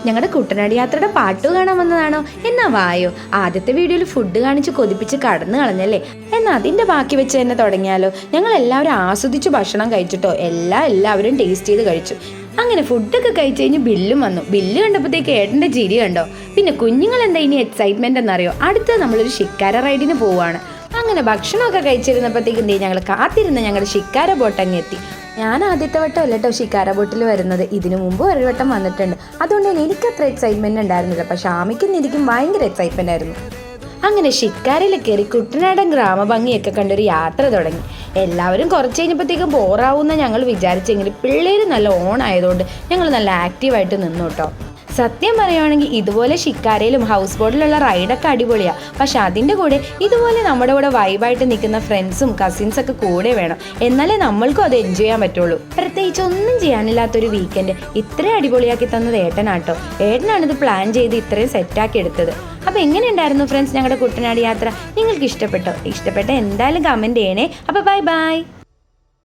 ഞങ്ങളുടെ കുട്ടനാട് യാത്രയുടെ പാട്ട് കാണാൻ വന്നതാണോ? എന്നാ വായോ. ആദ്യത്തെ വീഡിയോയിൽ ഫുഡ് കാണിച്ച് കൊതിപ്പിച്ച് കടന്നു കളഞ്ഞല്ലേ, എന്നാൽ അതിൻ്റെ ബാക്കി വെച്ച് തന്നെ തുടങ്ങിയാലോ. ഞങ്ങൾ എല്ലാവരും ആസ്വദിച്ച് ഭക്ഷണം കഴിച്ചിട്ടോ, എല്ലാവരും ടേസ്റ്റ് ചെയ്ത് കഴിച്ചു. അങ്ങനെ ഫുഡൊക്കെ കഴിച്ച് കഴിഞ്ഞ് ബില്ലും വന്നു. ബില്ല് കണ്ടപ്പോഴത്തേക്ക് ഏട്ടൻ്റെ ചിരി കണ്ടോ. പിന്നെ കുഞ്ഞുങ്ങൾ എന്താ ഇനി എക്സൈറ്റ്മെൻ്റ് എന്നറിയോ, അടുത്ത നമ്മളൊരു ഷിക്കാര റൈഡിന് പോവുകയാണ്. അങ്ങനെ ഭക്ഷണമൊക്കെ കഴിച്ചിരുന്നപ്പോഴത്തേക്കും ഞങ്ങൾ കാത്തിരുന്ന ഞങ്ങളുടെ ഷിക്കാര ബോട്ടങ്ങ് എത്തി. ഞാൻ ആദ്യത്തെ വട്ടം അല്ല കേട്ടോ ഷിക്കാര ബോട്ടിൽ വരുന്നത്, ഇതിനു മുമ്പ് ഒരു വട്ടം വന്നിട്ടുണ്ട്. അതുകൊണ്ട് തന്നെ എനിക്കത്ര എക്സൈറ്റ്മെൻറ്റ് ഉണ്ടായിരുന്നില്ല. പക്ഷെ ആമിക്കും എനിക്കും ഭയങ്കര എക്സൈറ്റ്മെൻ്റ് ആയിരുന്നു. അങ്ങനെ ഷിക്കാരയിൽ കയറി കുട്ടനാടൻ ഗ്രാമഭംഗിയൊക്കെ കണ്ടൊരു യാത്ര തുടങ്ങി. എല്ലാവരും കുറച്ച് കഴിഞ്ഞപ്പോഴത്തേക്കും ബോറാവുന്ന ഞങ്ങൾ വിചാരിച്ചെങ്കിലും പിള്ളേർ നല്ല ഓണായതുകൊണ്ട് ഞങ്ങൾ നല്ല ആക്റ്റീവായിട്ട് നിന്നു കേട്ടോ. സത്യം പറയുവാണെങ്കിൽ ഇതുപോലെ ഷിക്കാരയിലും ഹൗസ് ബോട്ടിലുള്ള റൈഡൊക്കെ അടിപൊളിയാണ്. പക്ഷെ അതിൻ്റെ കൂടെ ഇതുപോലെ നമ്മുടെ കൂടെ വൈബായിട്ട് നിൽക്കുന്ന ഫ്രണ്ട്സും കസിൻസൊക്കെ കൂടെ വേണം, എന്നാലേ നമ്മൾക്കും അത് എൻജോയ് ചെയ്യാൻ പറ്റുള്ളൂ. പ്രത്യേകിച്ച് ഒന്നും ചെയ്യാനില്ലാത്തൊരു വീക്കെൻഡ് ഇത്രയും അടിപൊളിയാക്കി തന്നത് ഏട്ടനാട്ടോ. ഏട്ടനാണിത് പ്ലാൻ ചെയ്ത് ഇത്രയും സെറ്റാക്കി എടുത്തത്. അപ്പോൾ എങ്ങനെയുണ്ടായിരുന്നു ഫ്രണ്ട്സ് ഞങ്ങളുടെ കുട്ടനാട് യാത്ര? നിങ്ങൾക്ക് ഇഷ്ടപ്പെട്ടോ? ഇഷ്ടപ്പെട്ട എന്തായാലും കമൻറ്റ് ചെയ്യണേ. അപ്പോൾ ബൈ.